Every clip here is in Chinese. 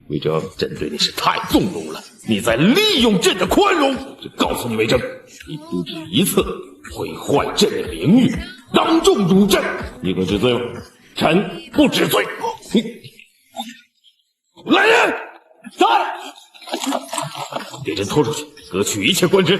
魏征，朕对你是太纵容了，你在利用朕的宽容。朕告诉你，魏征，你不止一次毁坏朕的名誉，当众辱朕，你可知罪吗？臣不知罪。来人，在！给朕拖出去，革去一切官职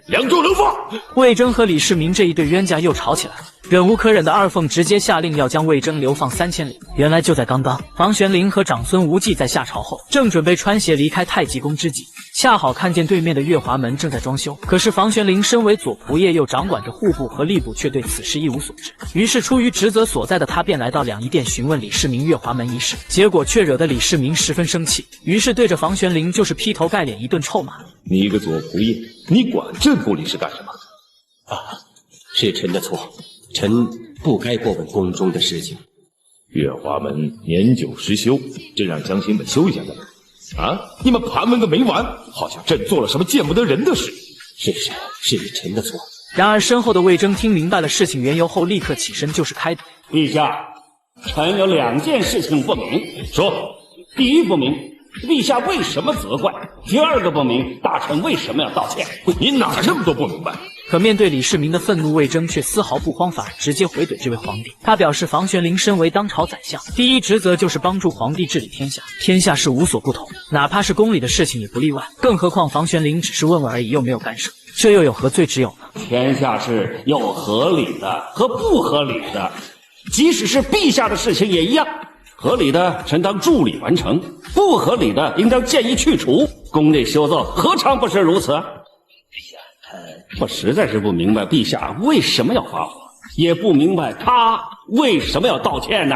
，2州流放。魏征和李世民这一对冤家又吵起来了。忍无可忍的二凤直接下令要将魏征流放3000里。原来就在刚刚，房玄龄和长孙无忌在下朝后，正准备穿鞋离开太极宫之际，恰好看见对面的月华门正在装修。可是房玄龄身为左仆射，又掌管着户部和吏部，却对此事一无所知。于是出于职责所在的他，便来到两仪殿询问李世民月华门一事，结果却惹得李世民十分生气，于是对着房玄龄就是劈头盖脸一顿臭骂。你一个左仆射，你管朕部里事干什么？是臣的错，臣不该过问宫中的事情。月华门年久失修，朕让江心本修一下的。你们盘问个没完，好像朕做了什么见不得人的事。是臣的错。然而身后的魏征听明白了事情缘由后，立刻起身就是开怼。陛下，臣有2件事情不明。说，第一不明，陛下为什么责怪？第2个不明，大臣为什么要道歉？你哪这么多不明白？可面对李世民的愤怒，魏征却丝毫不慌，反而直接回怼这位皇帝。他表示，房玄龄身为当朝宰相，第一职责就是帮助皇帝治理天下，天下事无所不同，哪怕是宫里的事情也不例外。更何况房玄龄只是问问而已，又没有干涉，这又有何罪之有呢？天下事有合理的和不合理的，即使是陛下的事情也一样。合理的臣当助理完成，不合理的应当建议去除。宫内修奏何尝不是如此？我实在是不明白陛下为什么要发火，也不明白他为什么要道歉呢？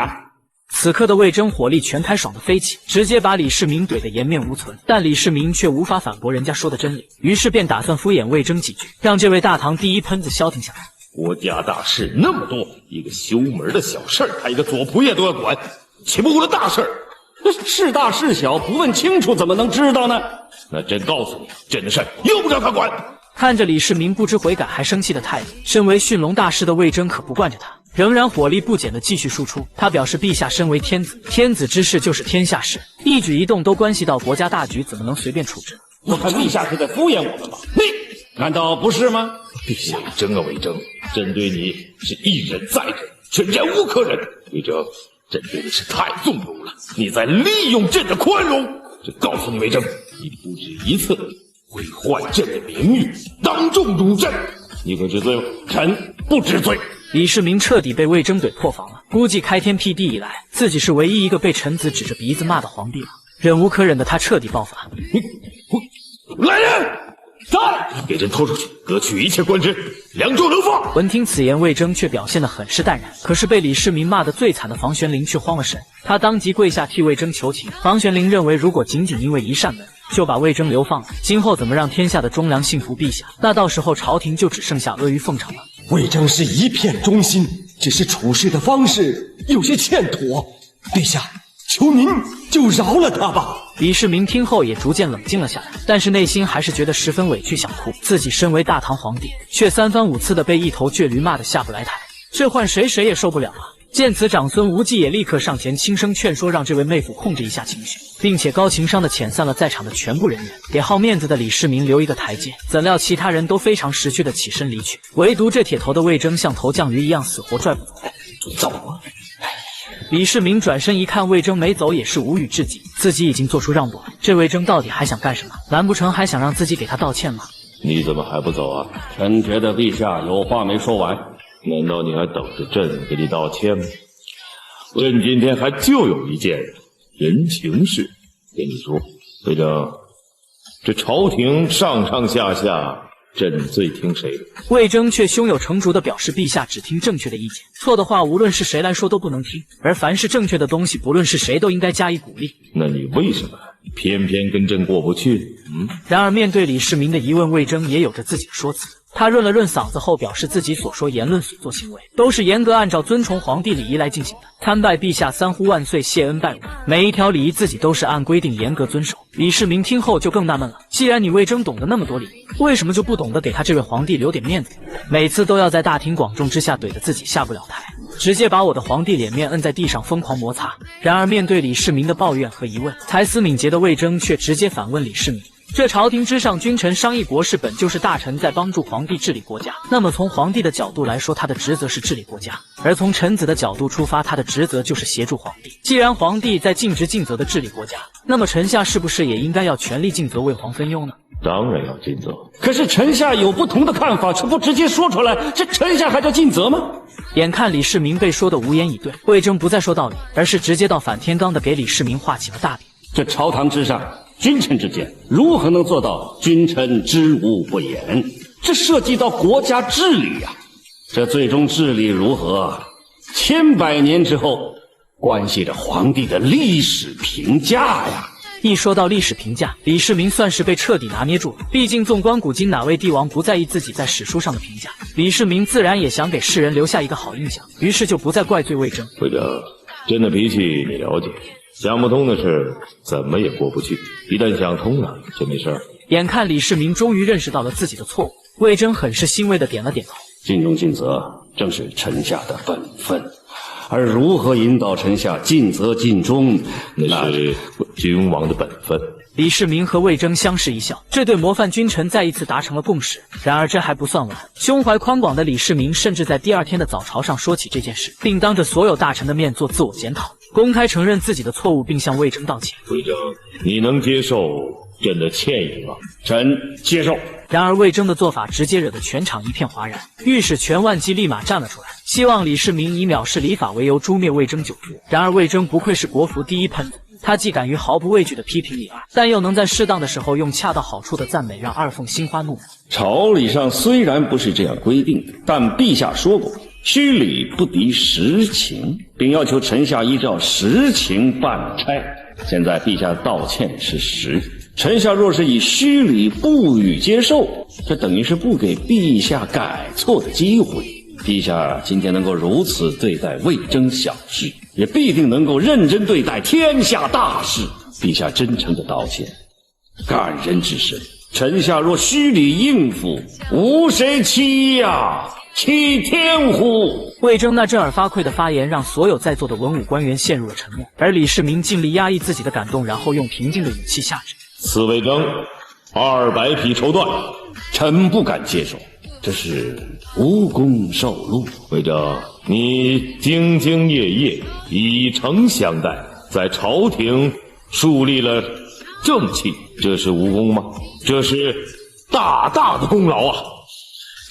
此刻的魏征火力全开，爽得飞起，直接把李世民怼得颜面无存。但李世民却无法反驳人家说的真理，于是便打算敷衍魏征几句，让这位大唐第一喷子消停下来。国家大事那么多，一个修门的小事儿，他一个左仆射都要管，岂不误了大事儿？是大是小，不问清楚怎么能知道呢？那朕告诉你，朕的事儿用不着他管。看着李世民不知悔改还生气的态度，身为驯龙大师的魏征可不惯着他，仍然火力不减的继续输出。他表示，陛下身为天子，天子之事就是天下事，一举一动都关系到国家大局，怎么能随便处置？我看陛下是在敷衍我们吧？难道不是吗？陛下，魏征啊，魏征，朕对你是一忍再忍，却忍无可忍。魏征，朕对你是太纵容了，你在利用朕的宽容。朕告诉你，魏征，你不止一次毁坏朕的名誉，当众辱朕，你可知罪吗？臣不知罪。李世民彻底被魏征怼破防了，估计开天辟地以来，自己是唯一一个被臣子指着鼻子骂的皇帝了。忍无可忍的他彻底爆发。来人，在！给朕拖出去，革去一切官职，2州流放。闻听此言，魏征却表现得很是淡然。可是被李世民骂得最惨的房玄龄却慌了神，他当即跪下替魏征求情。房玄龄认为，如果仅仅因为一扇门就把魏征流放了，今后怎么让天下的忠良信服陛下？那到时候朝廷就只剩下阿谀奉承了。魏征是一片忠心，只是处事的方式有些欠妥。陛下，求您就饶了他吧。李世民听后也逐渐冷静了下来，但是内心还是觉得十分委屈，想哭。自己身为大唐皇帝，却3番5次的被一头倔驴骂得下不来台，这换谁也受不了啊！见此，长孙无忌也立刻上前轻声劝说，让这位妹夫控制一下情绪，并且高情商的遣散了在场的全部人员，给好面子的李世民留一个台阶。怎料其他人都非常识趣的起身离去，唯独这铁头的魏征像头降鱼一样死活拽不走。走啊！李世民转身一看魏征没走，也是无语至极，自己已经做出让步了，这魏征到底还想干什么？难不成还想让自己给他道歉吗？你怎么还不走啊？臣觉得陛下有话没说完。难道你还等着朕给你道歉吗？朕今天还就有一件人情事跟你说。魏征，这朝廷上上下下，朕最听谁的？魏征却胸有成竹地表示，陛下只听正确的意见，错的话无论是谁来说都不能听，而凡是正确的东西，不论是谁都应该加以鼓励。那你为什么偏偏跟朕过不去？然而面对李世民的疑问，魏征也有着自己的说辞。他润了润嗓子后，表示自己所说言论所作行为都是严格按照遵从皇帝礼仪来进行的，参拜陛下3呼万岁，谢恩拜乳，每一条礼仪自己都是按规定严格遵守。李世民听后就更纳闷了，既然你魏征懂得那么多礼仪，为什么就不懂得给他这位皇帝留点面子？每次都要在大庭广众之下怼得自己下不了台。直接把我的皇帝脸面摁在地上疯狂摩擦。然而面对李世民的抱怨和疑问，才思敏捷的魏征却直接反问李世民。这朝廷之上，君臣商议国事，本就是大臣在帮助皇帝治理国家。那么从皇帝的角度来说，他的职责是治理国家；而从臣子的角度出发，他的职责就是协助皇帝。既然皇帝在尽职尽责的治理国家，那么臣下是不是也应该要全力尽责，为皇分忧呢？当然要尽责。可是臣下有不同的看法，却不直接说出来，这臣下还叫尽责吗？眼看李世民被说得无言以对，魏征不再说道理，而是直接到反天罡的给李世民画起了大饼。这朝堂之上，君臣之间如何能做到君臣知无不言？这涉及到国家治理呀，这最终治理如何，千百年之后关系着皇帝的历史评价呀。一说到历史评价，李世民算是被彻底拿捏住了。毕竟纵观古今，哪位帝王不在意自己在史书上的评价？李世民自然也想给世人留下一个好印象，于是就不再怪罪魏征。魏征，朕的脾气你了解，想不通的事怎么也过不去，一旦想通了就没事。眼看李世民终于认识到了自己的错误，魏征很是欣慰地点了点头。尽忠尽责正是臣下的本分，而如何引导臣下尽责尽忠，那是君王的本分。李世民和魏征相视一笑，这对模范君臣再一次达成了共识。然而这还不算完，胸怀宽广的李世民甚至在第二天的早朝上说起这件事，并当着所有大臣的面做自我检讨，公开承认自己的错误，并向魏征道歉。魏征，你能接受朕的歉意吗？臣接受。然而魏征的做法直接惹得全场一片哗然，御史全万骑立马站了出来，希望李世民以藐视礼法为由诛灭魏征9族。然而魏征不愧是国服第一喷子，他既敢于毫不畏惧地批评李二，但又能在适当的时候用恰到好处的赞美让二凤心花怒放。朝理上虽然不是这样规定的，但陛下说过虚礼不敌实情，并要求臣下依照实情办差。现在陛下道歉是实，臣下若是以虚礼不予接受，这等于是不给陛下改错的机会。陛下今天能够如此对待魏征小事，也必定能够认真对待天下大事。陛下真诚的道歉，感人至深。臣下若虚礼应付，无谁欺呀，欺天乎！魏征那震耳发聩的发言让所有在座的文武官员陷入了沉默，而李世民尽力压抑自己的感动，然后用平静的语气下旨：此魏征200匹绸缎，臣不敢接受，这是无功受禄。魏征，你兢兢业业，以诚相待，在朝廷树立了正气，这是无功吗？这是大大的功劳啊！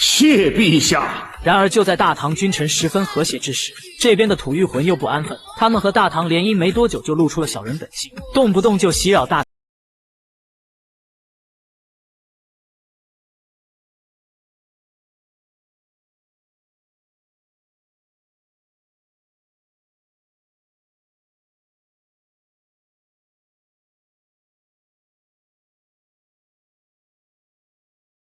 谢陛下。然而就在大唐君臣十分和谐之时，这边的吐谷浑又不安分，他们和大唐联姻没多久就露出了小人本性，动不动就袭扰大